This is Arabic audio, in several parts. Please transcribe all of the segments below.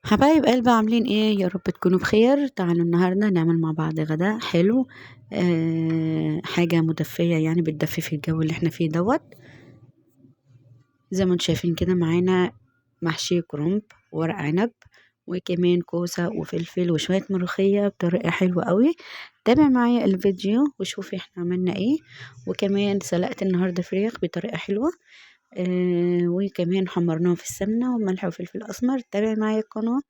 حبايب قلبي عاملين ايه؟ يا رب تكونوا بخير. تعالوا النهارده نعمل مع بعض غداء حلو. حاجة مدفية، يعني بتدفي في الجو اللي احنا فيه دوت. زي ما انتم شايفين كده معانا محشي كرنب، ورق عنب، وكمان كوسة وفلفل وشوية ملوخية بطريقة حلوة قوي. تابع معايا الفيديو وشوفي احنا عملنا ايه. وكمان سلقت النهاردة فراخ بطريقة حلوة. وكمان حمرناها في السمنة وملح وفلفل اسمر. تابع معايا القناة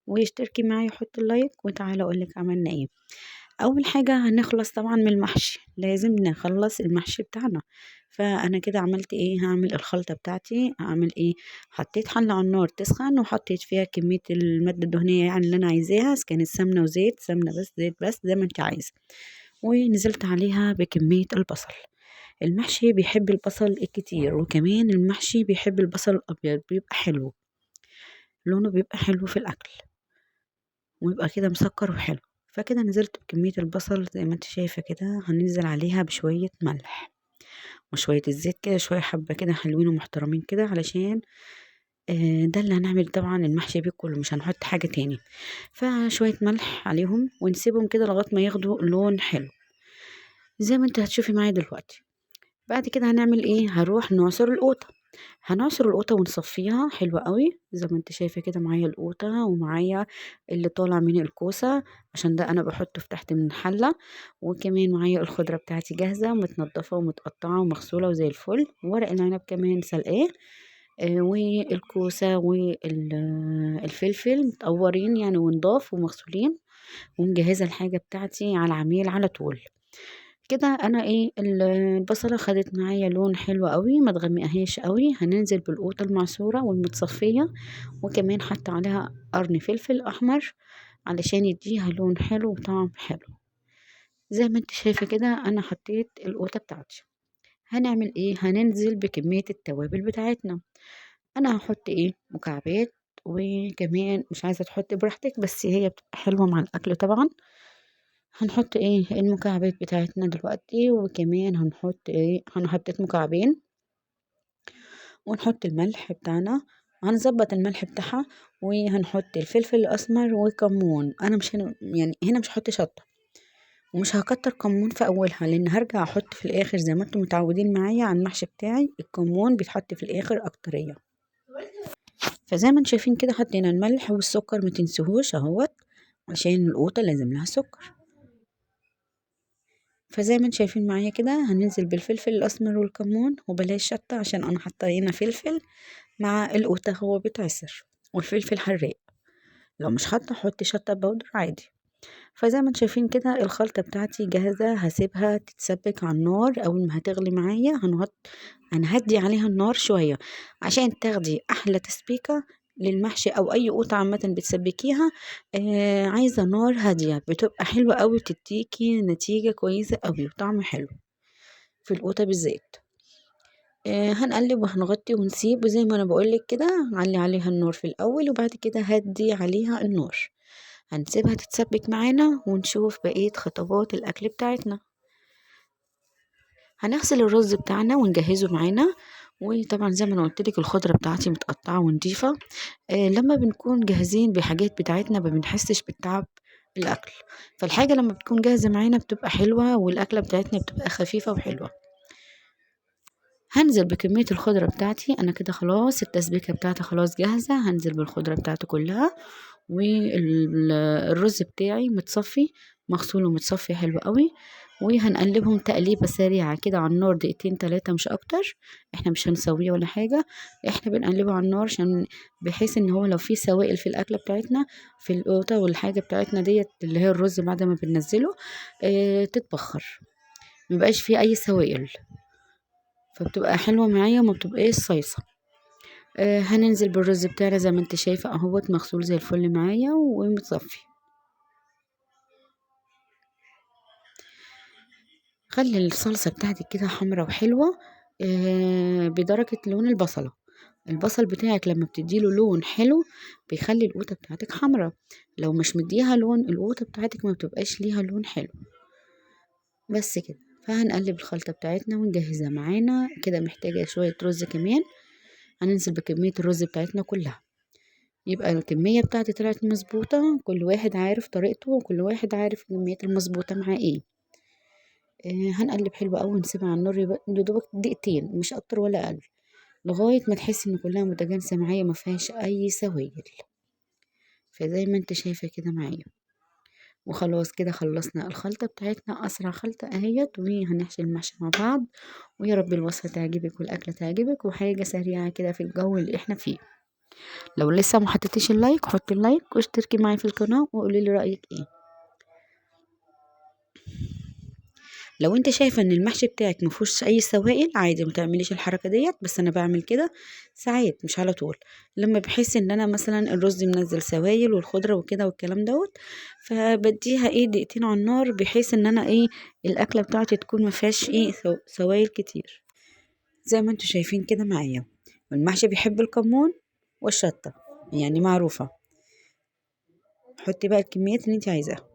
واشتركي معايا وحطي اللايك، وتعالى اقولك عملنا ايه. اول حاجة هنخلص طبعا من المحشي، لازم نخلص المحشي بتاعنا. فانا كده عملت ايه؟ هعمل الخلطة بتاعتي. هعمل ايه؟ حطيت حلة على النار تسخن، وحطيت فيها كمية المادة الدهنية يعني اللي انا عايزاها، إذا كانت سمنة وزيت، سمنة بس، زيت بس، زي ما انت عايزة. ونزلت عليها بكمية البصل. المحشي بيحب البصل الكتير، وكمان المحشي بيحب البصل الابيض، بيبقى حلو، لونه بيبقى حلو في الاكل، ويبقى كده مسكر وحلو. فكده نزلت بكمية البصل زي ما انت شايفة كده. هننزل عليها بشوية ملح وشوية الزيت كده، شوية حبة كده حلوين ومحترمين كده، علشان ده اللي هنعمل طبعا المحشي بيه كله، مش هنحط حاجة تاني. فشوية ملح عليهم ونسيبهم كده لغاية ما ياخدوا لون حلو زي ما انت هتشوفي معايا دلوقتي. بعد كده هنعمل ايه؟ هنروح نعصر القوطة. هنعصر القوطة ونصفيها حلوة قوي زي ما انت شايفة كده. معايا القوطة ومعايا اللي طالع من الكوسة، عشان ده انا بحطه في تحت من حلة. وكمان معايا الخضرة بتاعتي جاهزة متنضفة ومتقطعة ومغسولة وزي الفل. ورق العنب كمان سلقاه. والكوسة والفلفل متقورين يعني ونضاف ومغسولين. ومجهزة الحاجة بتاعتي على العميل على طول. كده انا ايه، البصله خدت معايا لون حلو قوي، ما تغمقهاش قوي. هننزل بالقوطه المعصوره والمتصفيه، وكمان حتى عليها قرن فلفل احمر علشان يديها لون حلو وطعم حلو. زي ما انت شايفه كده انا حطيت القوطه بتاعتي. هنعمل ايه؟ هننزل بكميه التوابل بتاعتنا. انا هحط ايه؟ مكعبات. وكمان مش عايزه تحطي براحتك، بس هي بتبقى حلوه مع الاكل طبعا. هنحط ايه؟ المكعبات بتاعتنا دلوقتي. وكمان هنحط ايه؟ هنحطت مكعبين. ونحط الملح بتاعنا، هنظبط الملح بتاعها. وهنحط الفلفل الاسمر وكمون. انا مش هنا يعني، هنا مش هحط شطه، ومش هكتر كمون في اولها، لان هرجع احط في الاخر زي ما انتم متعودين معايا على المحشي بتاعي. الكمون بيتحط في الاخر اكتريه. فزي ما انتم شايفين كده حطينا الملح والسكر، ما تنسوهوش اهوت، عشان القوطه لازم لها سكر. فزي ما انتم شايفين معايا كده هننزل بالفلفل الاسمر والكمون، وبلاش شطه عشان انا حاطه هنا فلفل مع القوطه هو بيتعصر، والفلفل حراق. لو مش حاطه حطي شطه بودر عادي. فزي ما انتم شايفين كده الخلطه بتاعتي جاهزه. هسيبها تتسبك على النار. اول ما هتغلي معايا هنهدي عليها النار شويه، عشان تاخدي احلى تسبيكه للمحشي او اي قوطه عامه بتسبكيها. عايزه نار هاديه، بتبقى حلوه قوي، تديكي نتيجه كويسه قوي وطعم حلو في القوطه بالذات. هنقلب وهنغطي ونسيب، وزي ما انا بقولك كده علي عليها النار في الاول، وبعد كده هدي عليها النار. هنسيبها تتسبك معانا ونشوف بقية خطوات الاكل بتاعتنا. هنغسل الرز بتاعنا ونجهزه معانا. وطبعا زي ما انا قلتلك الخضرة بتاعتي متقطعة ونضيفة. لما بنكون جاهزين بحاجات بتاعتنا ما بنحسش بالتعب الاكل. فالحاجة لما بتكون جاهزة معانا بتبقى حلوة، والاكلة بتاعتنا بتبقى خفيفة وحلوة. هنزل بكمية الخضرة بتاعتي. انا كده خلاص التسبيكة بتاعتي خلاص جاهزة. هنزل بالخضرة بتاعتي كلها، والرز بتاعي متصفي، مغسول ومتصفي حلو قوي. وهنقلبهم تقليبة سريعة كده على النار، دقيقتين 3 مش اكتر. احنا مش هنسويه ولا حاجة، احنا بنقلبه على النار عشان بحيث ان هو لو في سوائل في الاكلة بتاعتنا، في القوطة والحاجة بتاعتنا ديت اللي هي الرز بعد ما بننزله، تتبخر، مبقاش فيه اي سوائل. فبتبقى حلوة معايا وما بتبقاش صيصة. هننزل بالرز بتاعنا زي ما انت شايفة اهوت، مغسول زي الفل معايا ومتصفي. خلي الصلصة بتاعتك كده حمرا وحلوة، بدرجة لون البصلة. البصل بتاعك لما بتديله لون حلو بيخلي القوطة بتاعتك حمرا. لو مش مديها لون القوطة بتاعتك ما بتبقاش ليها لون حلو. بس كده. فهنقلب الخلطة بتاعتنا ونجهزها معانا كده. محتاجة شوية رز كمان. هننزل بكمية الرز بتاعتنا كلها. يبقى الكمية بتاعتي طلعت مظبوطة، كل واحد عارف طريقته وكل واحد عارف الكميات المظبوطة معاه ايه. هنقلب حلو قوي ونسيبها على النار يدوبك دقيقتين مش اكتر ولا اقل، لغاية ما تحس ان كلها متجانسة معايا ما فيهاش اي سوائل. فزي ما انت شايفة كده معايا. وخلاص كده خلصنا الخلطة بتاعتنا، أسرع خلطة أهيت، وهنحشي المحشي مع بعض. ويا رب الوصفة تعجبك والأكلة تعجبك، وحاجة سريعة كده في الجو اللي احنا فيه. لو لسه ما حطيتيش اللايك حطي اللايك واشتركي معي في القناة وقولي لي رأيك ايه. لو انت شايفه ان المحشي بتاعك مفيهوش اي سوائل عادي ما تعمليش الحركه ديت، بس انا بعمل كده ساعات مش على طول. لما بحس ان انا مثلا الرز منزل سوائل والخضره وكده والكلام دوت، فبديها ايه دقيقتين على النار بحيث ان انا ايه الاكله بتاعتي تكون ما فيهاش ايه سوائل كتير. زي ما انتوا شايفين كده معايا. والمحشي بيحب الكمون والشطه، يعني معروفه. حطي بقى الكميات اللي انت عايزاها.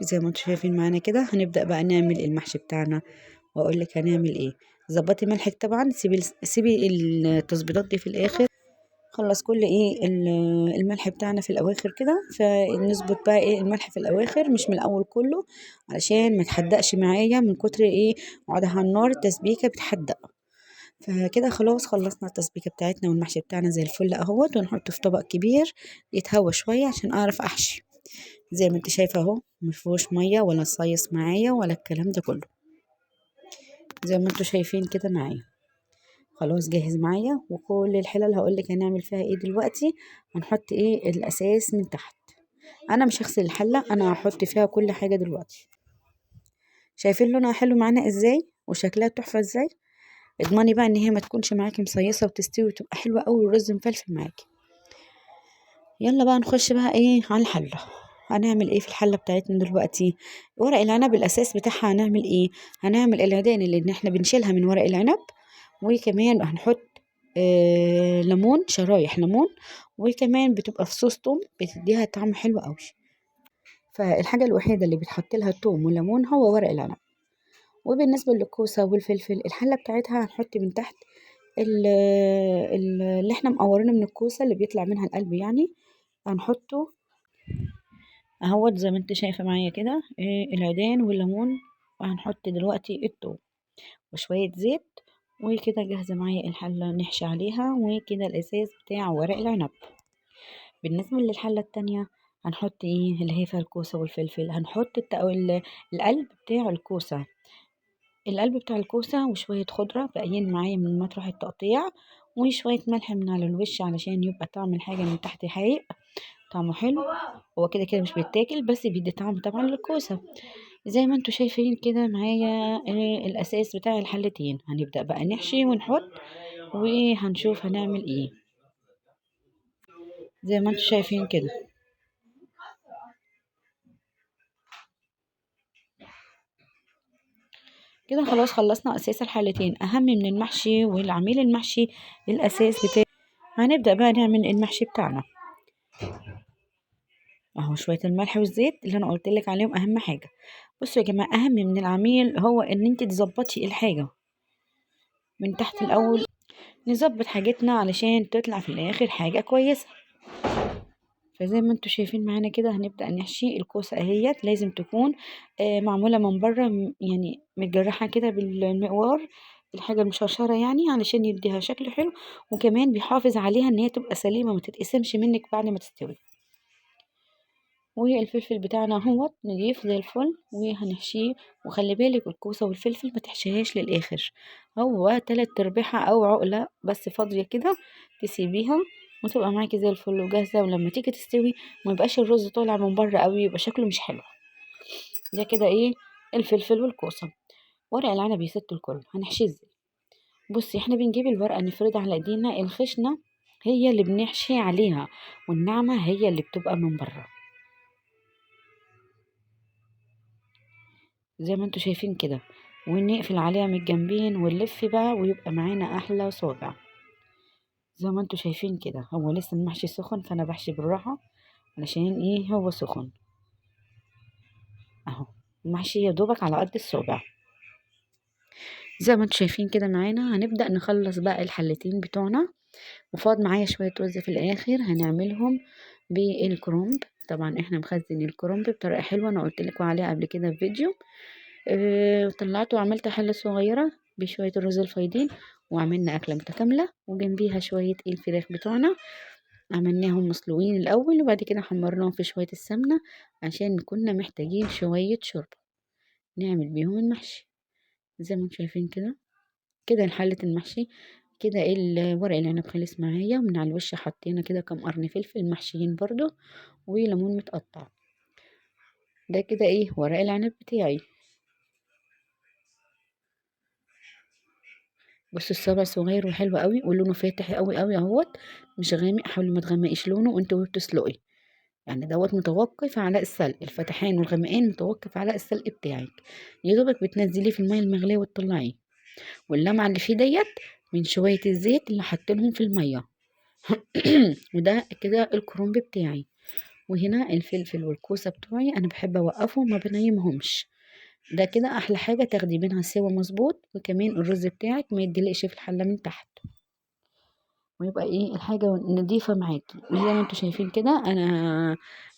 زي ما انتوا شايفين معانا كده هنبدأ بقى نعمل المحشي بتاعنا، واقول لك هنعمل ايه. ظبطي ملحك طبعا، سيبي التظبيطات دي في الاخر. خلص كل ايه الملح بتاعنا في الاواخر كده، فنظبط بقى ايه الملح في الاواخر مش من الاول كله، علشان ما تحدقش معايا من كتر ايه وقعدها على النار التسبيكه بتحدق. فكده خلاص خلصنا التسبيكه بتاعتنا والمحشي بتاعنا زي الفل اهوت، ونحطه في طبق كبير يتهوى شويه عشان اعرف احشي. زي ما انت شايفه اهو مفيهوش ميه ولا صيص معايا ولا الكلام ده كله. زي ما انتوا شايفين كده معايا. خلاص جاهز معايا، وكل الحلل هقولك هنعمل فيها ايه دلوقتي. هنحط ايه الاساس من تحت. انا مش هغسل الحله، انا هحط فيها كل حاجه دلوقتي. شايفين لونها حلو معانا ازاي وشكلها تحفه ازاي. اضمني بقى ان هي ما تكونش معاكي مصيصه وتستوي وتبقى حلوه قوي والرز مفلفل معاكي. يلا بقى نخش بقى ايه على الحله. هنعمل ايه في الحله بتاعتنا دلوقتي؟ ورق العنب الاساس بتاعها هنعمل ايه؟ هنعمل العيدان اللي احنا بنشيلها من ورق العنب، وكمان هنحط ليمون، شرايح ليمون، وكمان بتبقى في صوص توم بتديها طعم حلو قوي. فالحاجه الوحيده اللي بتحط لها توم وليمون هو ورق العنب. وبالنسبه للكوسه والفلفل الحله بتاعتها هنحط من تحت اللي احنا مقورينه من الكوسه اللي بيطلع منها القلب يعني، هنحطه اهوت زي ما انت شايفه معايا كده العيدان والليمون. وهنحط دلوقتي التوم وشويه زيت، وكده جاهزه معايا الحله نحشي عليها، وكده الاساس بتاع ورق العنب. بالنسبه للحله التانية هنحط ايه اللي هي فيها الكوسه والفلفل. هنحط القلب بتاع الكوسه، القلب بتاع الكوسه وشويه خضره باقيين معايا من مطرح التقطيع، وشويه ملح من على الوش علشان يبقى طعم الحاجه من تحت حقيق طعمه حلو. هو كده كده مش بيتاكل بس بيدي طعم طبعا للكوسه. زي ما انتوا شايفين كده معايا الاساس بتاع الحلتين. هنبدأ بقى نحشي ونحط وهنشوف هنعمل ايه. زي ما انتوا شايفين كده. كده خلاص خلصنا اساس الحلتين. اهم من المحشي والعميل المحشي الاساس بتاعي. هنبدأ بقى نعمل المحشي بتاعنا. اهو شوية الملح والزيت اللي انا قلت لك عليهم اهم حاجة. بصوا يا جماعة اهم من العميل هو ان انت تظبطي الحاجة من تحت الاول، نظبط حاجتنا علشان تطلع في الاخر حاجة كويسة. فزي ما انتوا شايفين معانا كده هنبدأ نحشي الكوسة اهيت. لازم تكون معمولة من بره يعني متجرحة كده بالمقوار، الحاجة المشرشرة يعني علشان يديها شكل حلو، وكمان بيحافظ عليها ان هي تبقى سليمة ما تتقسمش منك بعد ما تستوي. والفلفل بتاعنا اهوت نضيف زي الفل وهنحشيه. وخلي بالك الكوسة والفلفل ما تحشيهاش للآخر، هو تلات ارباعها او عقلة بس فاضية كده تسيبيها وتبقى معاكي زي الفل وجاهزة. ولما تيجي تستوي ما يبقاش الرز طالع من بره قوي يبقى شكله مش حلو. ده كده ايه الفلفل والكوسة. ورق العنب يا ست الكل هنحشيه ازاي؟ بصي احنا بنجيب الورقة نفردها على ايدينا، الخشنة هي اللي بنحشي عليها والناعمة هي اللي بتبقى من بره. زي ما انتوا شايفين كده، ونقفل عليها من الجنبين ونلف بقى ويبقى معانا احلى صابع. زي ما انتوا شايفين كده هو لسه المحشي سخن فانا بحشي بالراحة علشان ايه هو سخن اهو. المحشي يا دوبك على قد الصابع. زي ما انتوا شايفين كده معانا هنبدأ نخلص بقى الحلتين بتوعنا. وفاض معايا شوية رز في الاخر هنعملهم بالكرنب. طبعا احنا مخزن الكرنب بطريقة حلوة، انا قلت لكم عليها قبل كده في فيديو. طلعته وعملت حلة صغيرة بشوية الرز الفايضين، وعملنا أكلة متكاملة وجنبيها شوية الفراخ بتوعنا. عملناهم مسلوقين الأول وبعد كده حمرناهم في شوية السمنة عشان كنا محتاجين شوية شوربة نعمل بيهم المحشي. زي ما انتم شايفين كده، كده حلة المحشي. كده الورق العنب خلص معايا، ومن على الوش حطينا كده كام قرن فلفل محشيين برضو وليمون متقطع. ده كده ورق العنب بتاعي. بصوا الصابع صغير وحلو قوي ولونه فاتح قوي قوي اهوت، مش غامق. حاولي ما تغمقيش لونه وانت بتسلقي، يعني دوت متوقف على السلق. الفتحان والغمقان متوقف على السلق بتاعك. يا دوبك بتنزليه في الميه المغليه وتطلعيه، واللمعه اللي فيه ديت من شويه الزيت اللي حاطينهم في الميه. وده كده الكرنب بتاعي. وهنا الفلفل والكوسه بتوعي انا بحب اوقفهم ما بنيمهمش. ده كده احلى حاجه تاخدي منها سوا مظبوط، وكمان الرز بتاعك ما يدلقش في الحله من تحت، ويبقى الحاجة نضيفة معاكي. وزي ما انتوا شايفين كده انا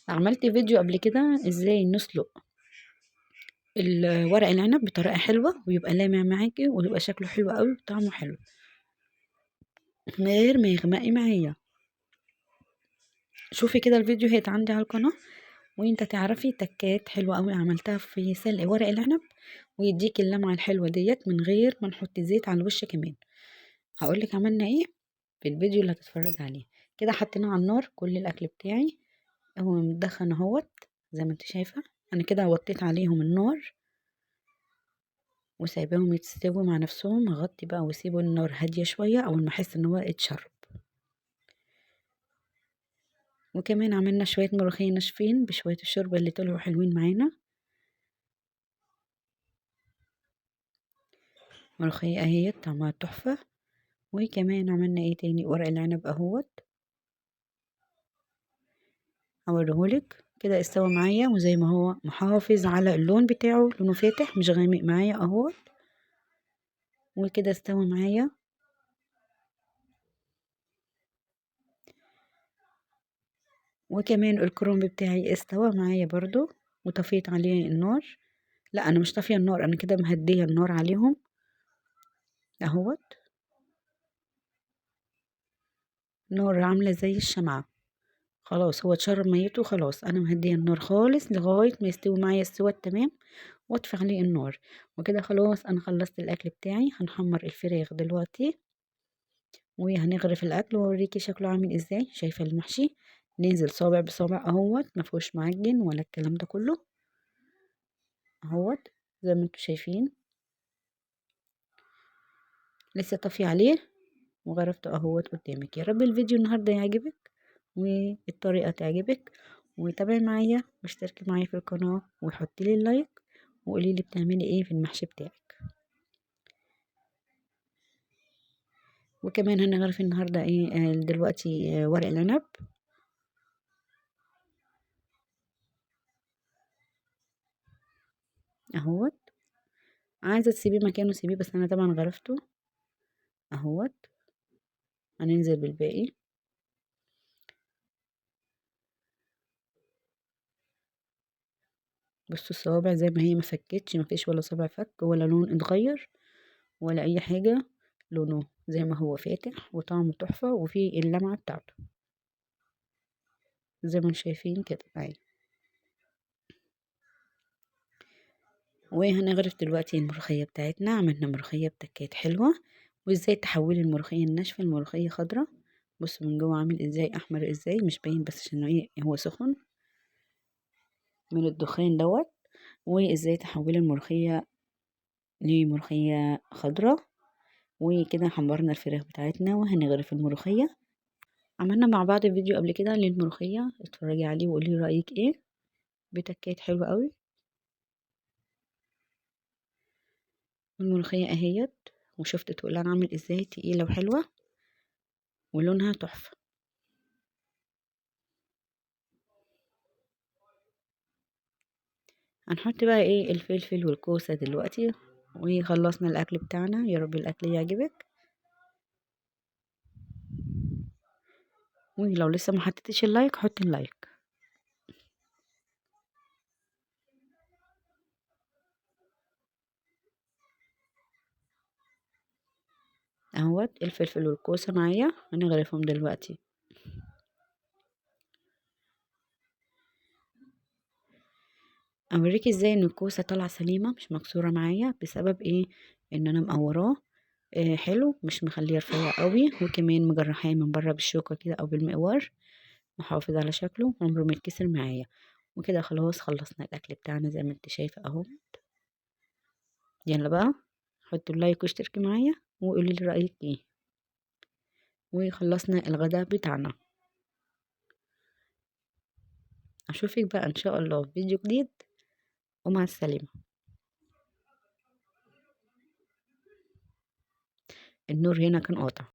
عملت فيديو قبل كده ازاي نسلق الورق العنب بطريقة حلوة ويبقى لامع معاكي ويبقى شكله حلو قوي وطعمه حلو من غير ما يغمقي معايا. شوفي كده الفيديو هيت عندي على القناة، وانت تعرفي تكات حلوة قوي عملتها في سلق ورق العنب، ويديك اللمعة الحلوة ديت من غير ما نحط زيت على الوش كمان. هقولك عملنا ايه في الفيديو اللي هتتفرج عليه. كده حطينا على النار كل الاكل بتاعي، هو متدخن اهوت زي ما انت شايفة. انا كده وطيت عليهم النار وسايباهم يتسووا مع نفسهم. هغطي بقى واسيبه النار هادية شوية اول ما احس ان هو اتشرب. وكمان عملنا شوية ملوخية ناشفين بشوية الشوربة اللي طلعوا حلوين معانا. ملوخية اهي طعمها تحفة. وكمان عملنا ايه تاني، ورق العنب اهوت هوريهولك كده استوى معايا، وزي ما هو محافظ على اللون بتاعه، لونه فاتح مش غامق معايا اهوت. وكده استوى معايا. وكمان الكرنب بتاعي استوى معايا برضو وطفيت عليه النار. لا انا مش طافيه النار، انا كده مهديه النار عليهم اهوت. نار عامله زي الشمعة. خلاص هو اتشرب ميته خلاص، انا مهديه النار خالص لغايه ما يستوي معايا السوا التمام واطفي عليه النار. وكده خلاص انا خلصت الاكل بتاعي. هنحمر الفراخ دلوقتي وهنغرف الاكل واوريكي شكله عامل ازاي. شايفه المحشي ننزل صابع بصابع اهوت، مفيهوش معجن ولا الكلام ده كله اهوت زي ما انتوا شايفين. لسه طافي عليه وغرفته اهوت قدامك. يا رب الفيديو النهارده يعجبك والطريقه تعجبك، وتابعي معايا واشتركي معايا في القناه وحطي لي اللايك وقولي لي بتعملي ايه في المحشي بتاعك. وكمان هنغرف النهارده دلوقتي ورق العنب اهوت. عايزه تسيبيه مكانه سيبيه، بس انا طبعا غرفته اهوت. هننزل بالباقي. بصوا الصوابع زي ما هي، ما فكتش، ما فيش ولا صابع فك ولا لون اتغير ولا اي حاجه. لونه زي ما هو فاتح وطعمه تحفه وفيه اللمعه بتاعته زي ما انتم شايفين كده اهي. وهنغرف دلوقتي الملوخيه بتاعتنا. عملنا ملوخيه بتكات حلوه، وازاي تحولي الملوخيه الناشفه لملوخيه خضراء. بصوا من جوه عامل ازاي، احمر ازاي، مش باين بس عشان هو سخن من الدخان دوت. وازاي تحولي الملوخيه لملوخيه خضراء. وكده حمرنا الفراخ بتاعتنا وهنغرف الملوخيه. عملنا مع بعض فيديو قبل كده للملوخيه، اتفرجي عليه وقولي رايك ايه. بتكات حلوه قوي. الملوخيه اهيت، وشفت تقولان عامل ازاي تقيله وحلوه ولونها تحفه. هنحط بقى الفلفل والكوسه دلوقتي وخلصنا الاكل بتاعنا. يا رب الاكل يعجبك. ولو لسه ما حطيتش اللايك حطي اللايك. اهوت الفلفل والكوسة معايا هنغرفهم دلوقتي. اوريكي ازاي ان الكوسة طالعة سليمة مش مكسورة معايا بسبب ايه؟ ان انا مقوراه حلو، مش مخليه رفيع قوي، وكمان مجرحاه من بره بالشوكة كده او بالمقوار، محافظ على شكله عمره ما يتكسر معايا. وكده خلاص خلصنا الاكل بتاعنا زي ما انت شايفة اهو. يلا بقى حطوا اللايك واشتركي معايا وقولي لي رأيك ايه. وخلصنا الغداء بتاعنا. اشوفك بقى ان شاء الله في فيديو جديد، ومع السلامة. النور هنا كان قاطع.